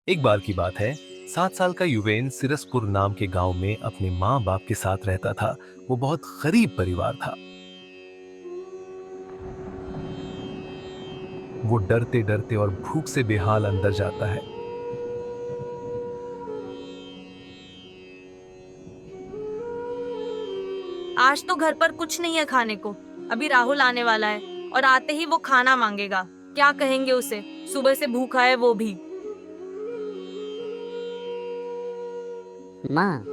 एक बार की बात है। 7 साल का युवेन सिरसपुर नाम के गांव में अपने माँ बाप के साथ रहता था। वो बहुत गरीब परिवार था। वो डरते डरते और भूख से बेहाल अंदर जाता है। आज तो घर पर कुछ नहीं है खाने को। अभी राहुल आने वाला है और आते ही वो खाना मांगेगा। क्या कहेंगे उसे? सुबह से भूखा है वो भी। माँ,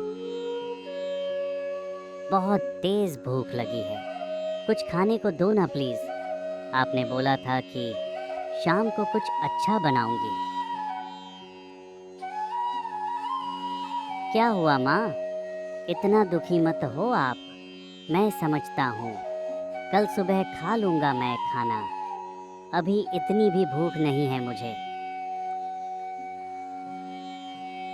बहुत तेज भूख लगी है। कुछ खाने को दो ना प्लीज। आपने बोला था कि शाम को कुछ अच्छा बनाऊंगी। क्या हुआ माँ? इतना दुखी मत हो आप। मैं समझता हूँ, कल सुबह खा लूंगा मैं खाना। अभी इतनी भी भूख नहीं है मुझे।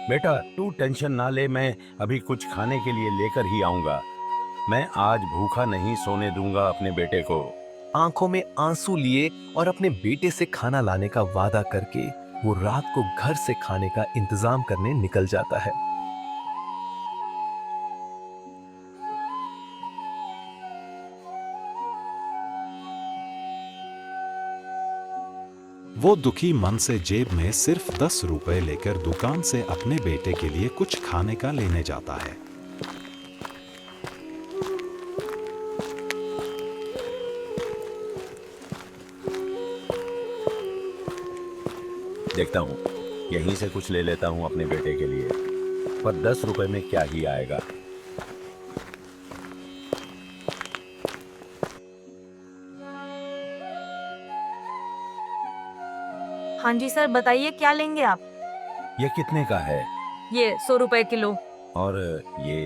बेटा तू टेंशन ना ले, मैं अभी कुछ खाने के लिए लेकर ही आऊंगा। मैं आज भूखा नहीं सोने दूंगा अपने बेटे को। आंखों में आंसू लिए और अपने बेटे से खाना लाने का वादा करके वो रात को घर से खाने का इंतजाम करने निकल जाता है। वो दुखी मन से जेब में सिर्फ 10 रुपए लेकर दुकान से अपने बेटे के लिए कुछ खाने का लेने जाता है। देखता हूँ, यहीं से कुछ ले लेता हूँ अपने बेटे के लिए। पर 10 रुपए में क्या ही आएगा। हाँ जी सर, बताइए क्या लेंगे आप? ये कितने का है? ये 100 रुपए किलो। और ये?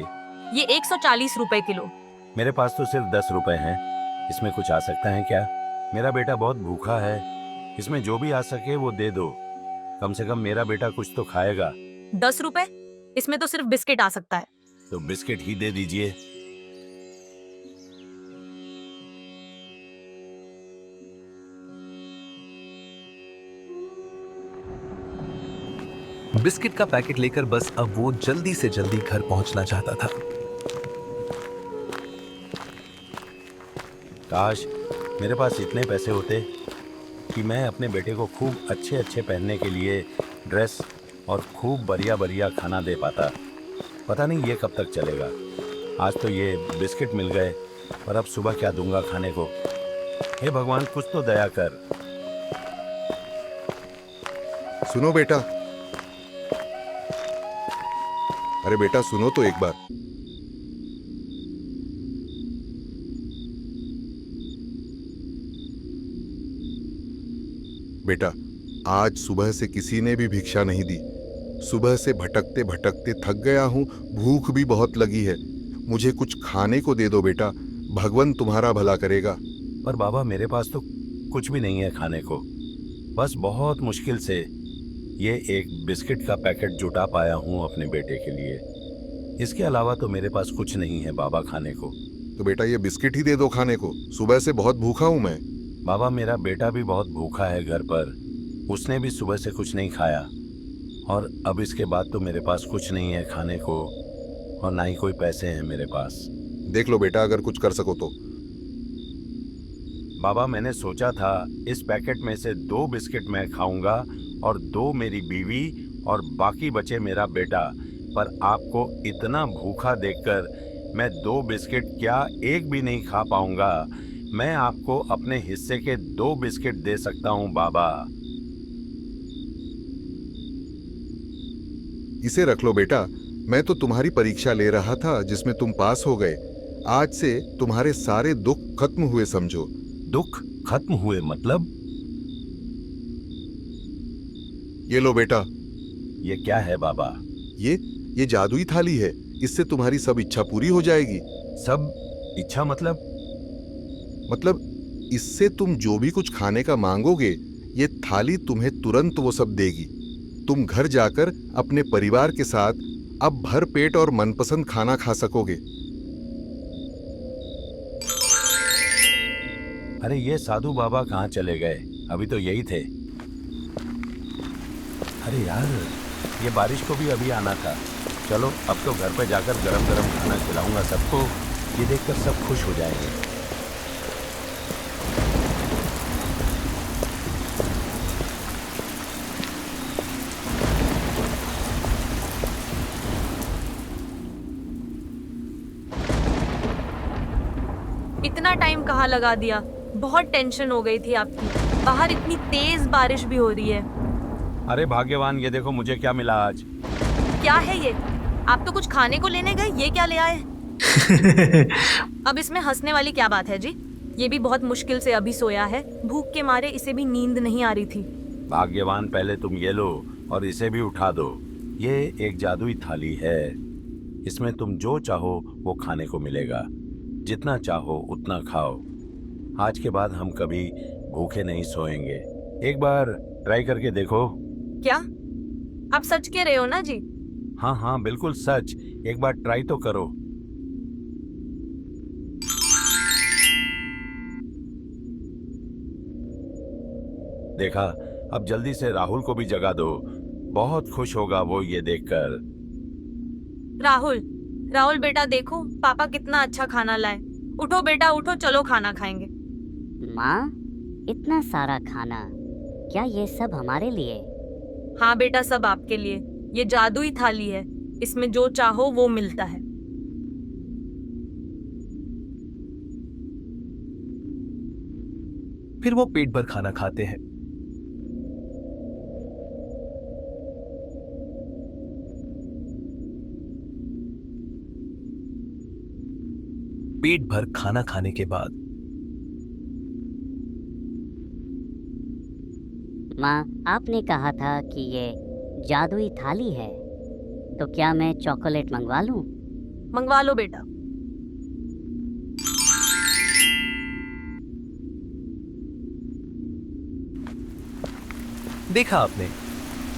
ये 140 रुपए किलो। मेरे पास तो सिर्फ 10 रुपए हैं। इसमें कुछ आ सकता है क्या? मेरा बेटा बहुत भूखा है। इसमें जो भी आ सके वो दे दो। कम से कम मेरा बेटा कुछ तो खाएगा। 10 रुपए? इसमें तो सिर्फ बिस्किट आ सकता है। तो बिस्किट ही दे दीजिए। बिस्किट का पैकेट लेकर बस अब वो जल्दी से जल्दी घर पहुंचना चाहता था। काश मेरे पास इतने पैसे होते कि मैं अपने बेटे को खूब अच्छे अच्छे पहनने के लिए ड्रेस और खूब बढ़िया बढ़िया खाना दे पाता। पता नहीं ये कब तक चलेगा। आज तो ये बिस्किट मिल गए, पर अब सुबह क्या दूंगा खाने को। हे भगवान, कुछ तो दया कर। सुनो बेटा। अरे बेटा सुनो तो एक बार। बेटा, आज सुबह से किसी ने भी भिक्षा नहीं दी। सुबह से भटकते भटकते थक गया हूँ। भूख भी बहुत लगी है। मुझे कुछ खाने को दे दो बेटा। भगवान तुम्हारा भला करेगा। पर बाबा, मेरे पास तो कुछ भी नहीं है खाने को। बस बहुत मुश्किल से ये एक बिस्किट का पैकेट जुटा पाया हूँ अपने बेटे के लिए। इसके अलावा तो मेरे पास कुछ नहीं है बाबा खाने को। तो बेटा ये बिस्किट ही दे दो खाने को। सुबह से बहुत भूखा हूँ मैं। बाबा, मेरा बेटा भी बहुत भूखा है घर पर। उसने भी सुबह से कुछ नहीं खाया, और अब इसके बाद तो मेरे पास कुछ नहीं है खाने को, और ना ही कोई पैसे हैं मेरे पास। देख लो बेटा, अगर कुछ कर सको तो। बाबा, मैंने सोचा था इस पैकेट में से 2 बिस्किट मैं खाऊंगा और 2 मेरी बीवी और बाकी बचे मेरा बेटा। पर आपको इतना भूखा देखकर मैं 2 बिस्किट क्या एक भी नहीं खा पाऊंगा। मैं आपको अपने हिस्से के 2 बिस्किट दे सकता हूं बाबा। इसे रख लो बेटा। मैं तो तुम्हारी परीक्षा ले रहा था जिसमें तुम पास हो गए। आज से तुम्हारे सारे दुख खत्म हुए समझो। दुख खत्म हुए मतलब? ये लो बेटा। ये क्या है बाबा? ये जादुई थाली है। इससे तुम्हारी सब इच्छा पूरी हो जाएगी। सब इच्छा मतलब? मतलब इससे तुम जो भी कुछ खाने का मांगोगे, ये थाली तुम्हें तुरंत वो सब देगी। तुम घर जाकर अपने परिवार के साथ अब भर पेट और मनपसंद खाना खा सकोगे। अरे ये साधु बाबा कहाँ चले गए? अभी तो यही थे। अरे यार, ये बारिश को भी अभी आना था। चलो अब तो घर पे जाकर गरम गरम खाना खिलाऊंगा सबको, ये देखकर सब खुश हो जाएंगे। इतना टाइम कहाँ लगा दिया, बहुत टेंशन हो गई थी आपकी। बाहर इतनी तेज बारिश भी हो रही है। अरे भाग्यवान, ये देखो मुझे क्या मिला आज। क्या है ये? आप तो कुछ खाने को लेने गए, ये क्या ले आए? अब इसमें हंसने वाली क्या बात है जी? ये भी बहुत मुश्किल से अभी सोया है, भूख के मारे इसे भी नींद नहीं आ रही थी। भाग्यवान, पहले तुम ये लो और इसे भी उठा दो। ये एक जादुई थाली है, इसमें तुम जो चाहो वो खाने को मिलेगा। जितना चाहो उतना खाओ। आज के बाद हम कभी भूखे नहीं सोएंगे। एक बार ट्राई करके देखो। क्या आप सच कह रहे हो ना जी? हाँ हाँ बिल्कुल सच, एक बार ट्राई तो करो। देखा, अब जल्दी से राहुल को भी जगा दो, बहुत खुश होगा वो ये देखकर। राहुल, राहुल बेटा देखो पापा कितना अच्छा खाना लाए। उठो बेटा उठो, चलो खाना खाएंगे। माँ, इतना सारा खाना, क्या ये सब हमारे लिए? हाँ बेटा, सब आपके लिए। ये जादुई थाली है, इसमें जो चाहो वो मिलता है। फिर वो पेट भर खाना खाते हैं। पेट भर खाना खाने के बाद माँ, आपने कहा था कि ये जादुई थाली है, तो क्या मैं चॉकलेट मंगवा लूं? मंगवा लो बेटा। देखा आपने,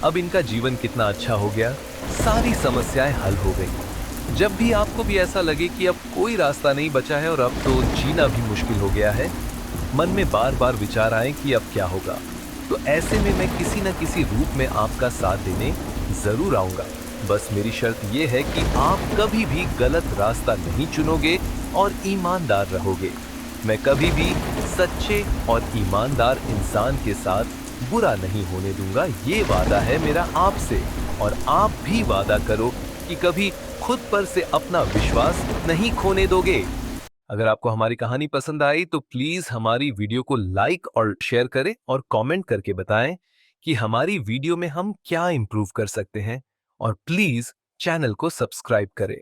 अब इनका जीवन कितना अच्छा हो गया, सारी समस्याएं हल हो गई। जब भी आपको भी ऐसा लगे कि अब कोई रास्ता नहीं बचा है और अब तो जीना भी मुश्किल हो गया है, मन में बार बार विचार आए कि अब क्या होगा, तो ऐसे में मैं किसी न किसी रूप में आपका साथ देने जरूर आऊंगा। बस मेरी शर्त यह है कि आप कभी भी गलत रास्ता नहीं चुनोगे और ईमानदार रहोगे। मैं कभी भी सच्चे और ईमानदार इंसान के साथ बुरा नहीं होने दूंगा, ये वादा है मेरा आपसे। और आप भी वादा करो कि कभी खुद पर से अपना विश्वास नहीं खोने दोगे। अगर आपको हमारी कहानी पसंद आई तो प्लीज हमारी वीडियो को लाइक और शेयर करें और कमेंट करके बताएं कि हमारी वीडियो में हम क्या इंप्रूव कर सकते हैं, और प्लीज चैनल को सब्सक्राइब करें।